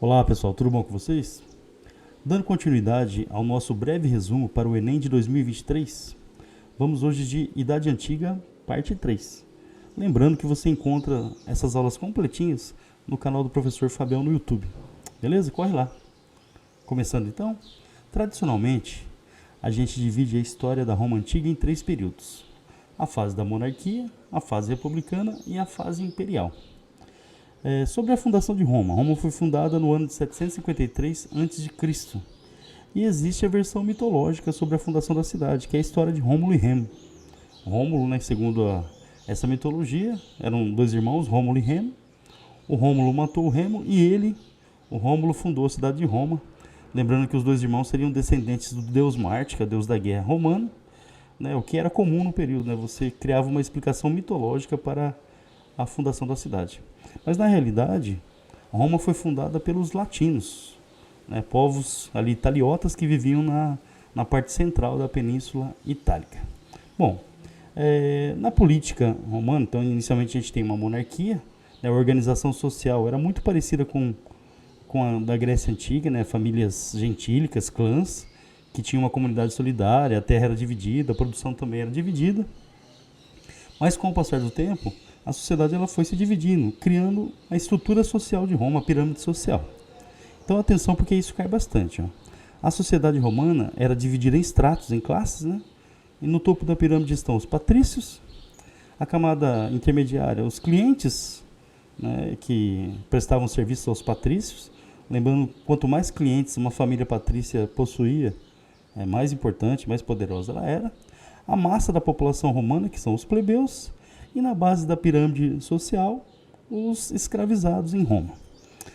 Olá pessoal, tudo bom com vocês? Dando continuidade ao nosso breve resumo para o Enem de 2023, vamos hoje de Idade Antiga, parte 3. Lembrando que você encontra essas aulas completinhas no canal do professor Fabião no YouTube. Beleza? Corre lá. Começando então, tradicionalmente, a gente divide a história da Roma Antiga em 3 períodos. A fase da monarquia, a fase republicana e a fase imperial. Sobre a fundação de Roma. Roma foi fundada no ano de 753 a.C. E existe a versão mitológica sobre a fundação da cidade, que é a história de Rômulo e Remo. Rômulo, segundo essa mitologia, eram 2 irmãos, Rômulo e Remo. O Rômulo matou o Remo e o Rômulo, fundou a cidade de Roma. Lembrando que os 2 irmãos seriam descendentes do deus Marte, que é o deus da guerra romano, o que era comum no período. Você criava uma explicação mitológica para a fundação da cidade. Mas na realidade, Roma foi fundada pelos latinos, povos ali italiotas que viviam na parte central da Península Itálica. Bom, na política romana, então inicialmente a gente tem uma monarquia, a organização social era muito parecida com a da Grécia Antiga, famílias gentílicas, clãs, que tinham uma comunidade solidária, a terra era dividida, a produção também era dividida. Mas com o passar do tempo, a sociedade ela foi se dividindo, criando a estrutura social de Roma, a pirâmide social. Então atenção, porque isso cai bastante. A sociedade romana era dividida em estratos, em classes, e no topo da pirâmide estão os patrícios, a camada intermediária, os clientes, que prestavam serviço aos patrícios. Lembrando, quanto mais clientes uma família patrícia possuía, mais importante, mais poderosa ela era. A massa da população romana, que são os plebeus, e na base da pirâmide social, os escravizados em Roma.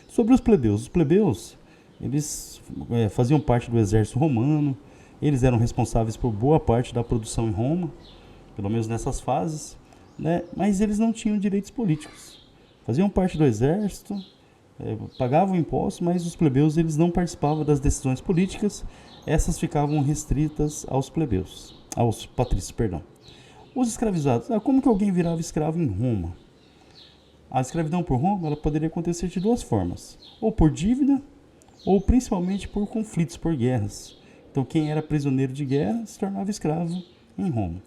Sobre os plebeus, eles faziam parte do exército romano, eles eram responsáveis por boa parte da produção em Roma, pelo menos nessas fases, mas eles não tinham direitos políticos. Faziam parte do exército, pagavam impostos, mas os plebeus eles não participavam das decisões políticas, essas ficavam restritas aos patrícios, perdão. Os escravizados. Como que alguém virava escravo em Roma? A escravidão por Roma ela poderia acontecer de 2 formas. Ou por dívida, ou principalmente por conflitos, por guerras. Então quem era prisioneiro de guerra se tornava escravo em Roma.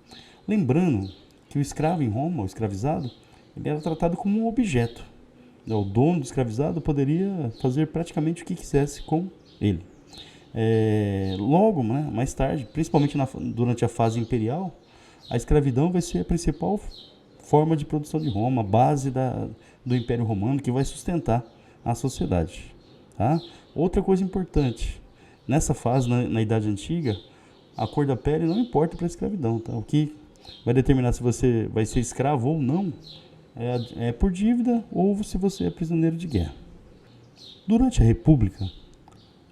Lembrando que o escravo em Roma, o escravizado, ele era tratado como um objeto. O dono do escravizado poderia fazer praticamente o que quisesse com ele. Logo, mais tarde, principalmente durante a fase imperial, a escravidão vai ser a principal forma de produção de Roma, a base do Império Romano, que vai sustentar a sociedade. Tá? Outra coisa importante, nessa fase, na Idade Antiga, a cor da pele não importa para a escravidão. Tá? O que vai determinar se você vai ser escravo ou não é por dívida ou se você é prisioneiro de guerra. Durante a República,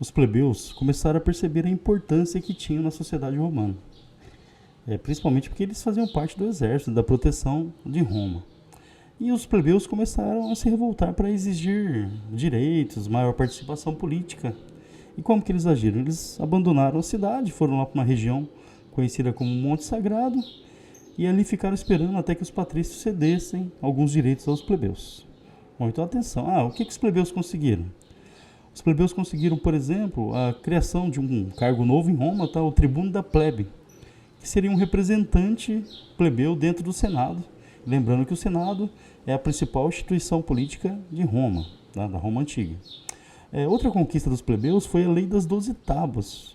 os plebeus começaram a perceber a importância que tinham na sociedade romana. Principalmente porque eles faziam parte do exército, da proteção de Roma. E os plebeus começaram a se revoltar para exigir direitos, maior participação política. E como que eles agiram? Eles abandonaram a cidade, foram lá para uma região conhecida como Monte Sagrado, e ali ficaram esperando até que os patrícios cedessem alguns direitos aos plebeus. Bom, então atenção, o que os plebeus conseguiram? Os plebeus conseguiram, por exemplo, a criação de um cargo novo em Roma, o tribuno da plebe, que seria um representante plebeu dentro do Senado. Lembrando que o Senado é a principal instituição política de Roma, da Roma Antiga. Outra conquista dos plebeus foi a Lei das 12 Tábuas,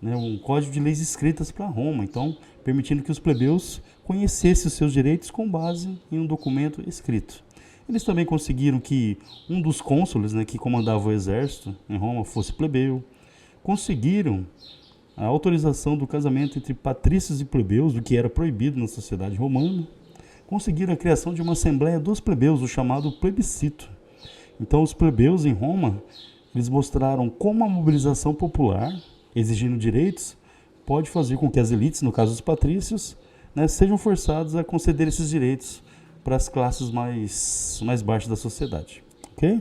um código de leis escritas para Roma, então permitindo que os plebeus conhecessem os seus direitos com base em um documento escrito. Eles também conseguiram que um dos cônsules, que comandava o exército em Roma, fosse plebeu. Conseguiram a autorização do casamento entre patrícios e plebeus, o que era proibido na sociedade romana. Conseguiram a criação de uma assembleia dos plebeus, o chamado plebiscito. Então os plebeus em Roma, eles mostraram como a mobilização popular, exigindo direitos, pode fazer com que as elites, no caso os patrícios, sejam forçados a conceder esses direitos para as classes mais baixas da sociedade. Ok?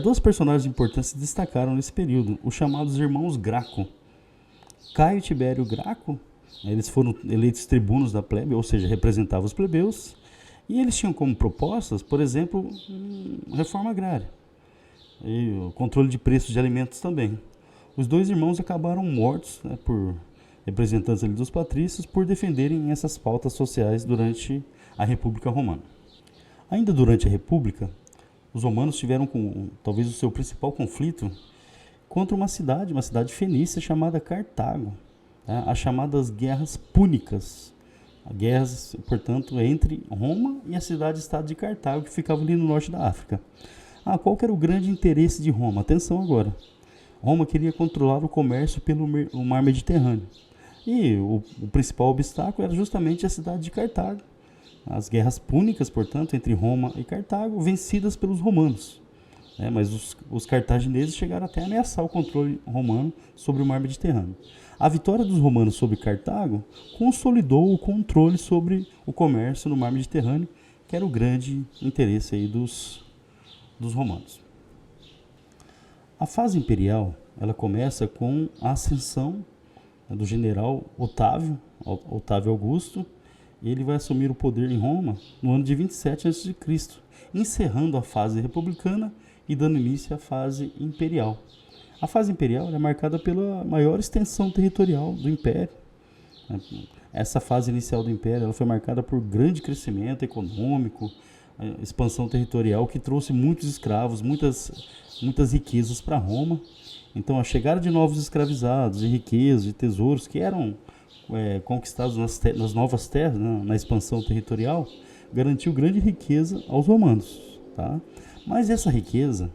Dois personagens importantes se destacaram nesse período, os chamados irmãos Graco. Caio Tibério Graco, eles foram eleitos tribunos da plebe, ou seja, representavam os plebeus, e eles tinham como propostas, por exemplo, reforma agrária. e o controle de preços de alimentos também. Os dois irmãos acabaram mortos, né, por representantes ali dos patrícios por defenderem essas pautas sociais durante a República Romana. Ainda durante a República, os romanos tiveram talvez o seu principal conflito contra uma cidade fenícia chamada Cartago, tá? As chamadas Guerras Púnicas. Guerras, portanto, entre Roma e a cidade-estado de Cartago, que ficava ali no norte da África. Qual que era o grande interesse de Roma? Atenção agora. Roma queria controlar o comércio pelo mar Mediterrâneo. E o principal obstáculo era justamente a cidade de Cartago. As guerras púnicas, portanto, entre Roma e Cartago, vencidas pelos romanos. Mas os cartagineses chegaram até a ameaçar o controle romano sobre o mar Mediterrâneo. A vitória dos romanos sobre Cartago consolidou o controle sobre o comércio no mar Mediterrâneo, que era o grande interesse aí dos romanos. A fase imperial ela começa com a ascensão do general Otávio Augusto. Ele vai assumir o poder em Roma no ano de 27 a.C., encerrando a fase republicana e dando início à fase imperial. A fase imperial é marcada pela maior extensão territorial do império. Essa fase inicial do império ela foi marcada por grande crescimento econômico, expansão territorial que trouxe muitos escravos, muitas riquezas para Roma. Então, a chegada de novos escravizados, de riquezas, de tesouros que eram conquistados nas novas terras, na expansão territorial, garantiu grande riqueza aos romanos. Tá? Mas essa riqueza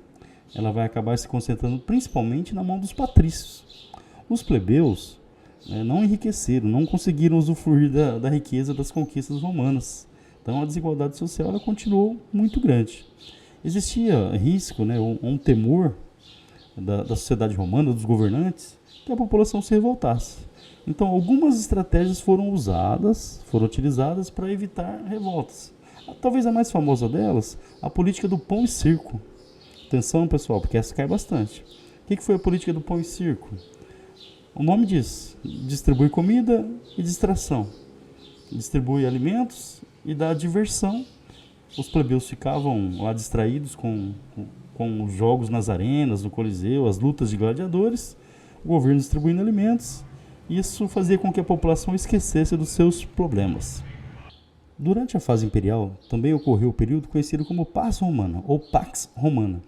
ela vai acabar se concentrando principalmente na mão dos patrícios. Os plebeus não enriqueceram, não conseguiram usufruir da riqueza das conquistas romanas. Então, a desigualdade social ela continuou muito grande. Existia risco, um temor da sociedade romana, dos governantes, que a população se revoltasse. Então, algumas estratégias foram utilizadas para evitar revoltas. Talvez a mais famosa delas, a política do pão e circo. Atenção, pessoal, porque essa cai bastante. O que foi a política do pão e circo? O nome diz: distribui comida e distração. Distribui alimentos e dá diversão. Os plebeus ficavam lá distraídos com os jogos nas arenas, no Coliseu, as lutas de gladiadores, o governo distribuindo alimentos. Isso fazia com que a população esquecesse dos seus problemas. Durante a fase imperial, também ocorreu o período conhecido como Paz Romana, ou Pax Romana.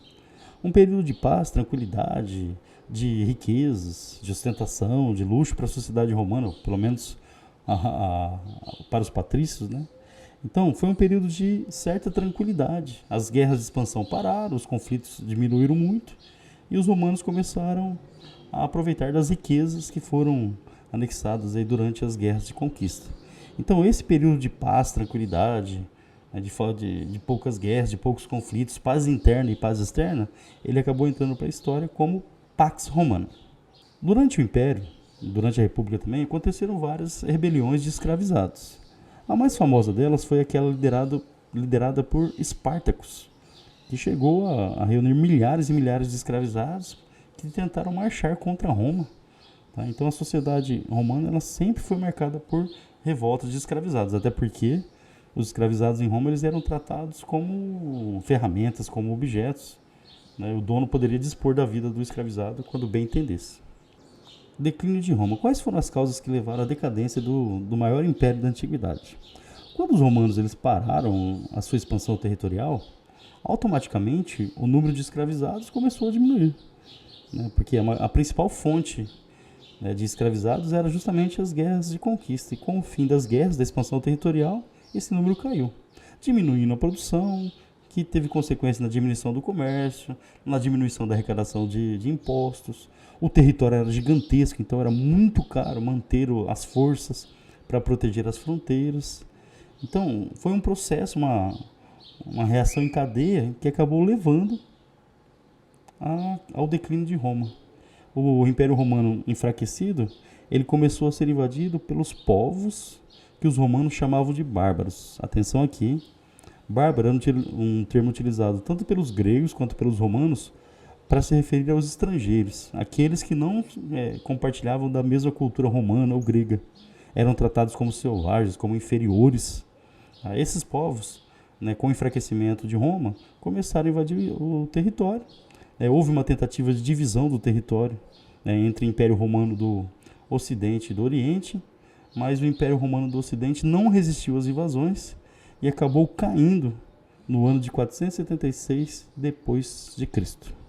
Um período de paz, tranquilidade, de riquezas, de ostentação, de luxo para a sociedade romana, pelo menos para os patrícios, Então, foi um período de certa tranquilidade. As guerras de expansão pararam, os conflitos diminuíram muito e os romanos começaram a aproveitar das riquezas que foram anexadas aí durante as guerras de conquista. Então, esse período de paz, tranquilidade, de poucas guerras, de poucos conflitos, paz interna e paz externa, ele acabou entrando para a história como Pax Romana. Durante o Império, durante a República também, aconteceram várias rebeliões de escravizados. A mais famosa delas foi aquela liderada por Espartacus, que chegou a reunir milhares e milhares de escravizados que tentaram marchar contra Roma. Tá? Então a sociedade romana ela sempre foi marcada por revoltas de escravizados, até porque os escravizados em Roma eles eram tratados como ferramentas, como objetos. O dono poderia dispor da vida do escravizado quando bem entendesse. Declínio de Roma. Quais foram as causas que levaram à decadência do maior império da antiguidade? Quando os romanos eles pararam a sua expansão territorial, automaticamente o número de escravizados começou a diminuir. Porque a principal fonte de escravizados era justamente as guerras de conquista. E com o fim das guerras, da expansão territorial, esse número caiu, diminuindo a produção, que teve consequência na diminuição do comércio, na diminuição da arrecadação de impostos. O território era gigantesco, então era muito caro manter as forças para proteger as fronteiras. Então, foi um processo, uma reação em cadeia que acabou levando ao declínio de Roma. O Império Romano enfraquecido, ele começou a ser invadido pelos povos que os romanos chamavam de bárbaros. Atenção aqui, bárbaro era um termo utilizado tanto pelos gregos quanto pelos romanos para se referir aos estrangeiros, aqueles que não compartilhavam da mesma cultura romana ou grega. Eram tratados como selvagens, como inferiores. Esses povos, com o enfraquecimento de Roma, começaram a invadir o território, Houve uma tentativa de divisão do território, entre o Império Romano do Ocidente e do Oriente, mas o Império Romano do Ocidente não resistiu às invasões e acabou caindo no ano de 476 depois de Cristo.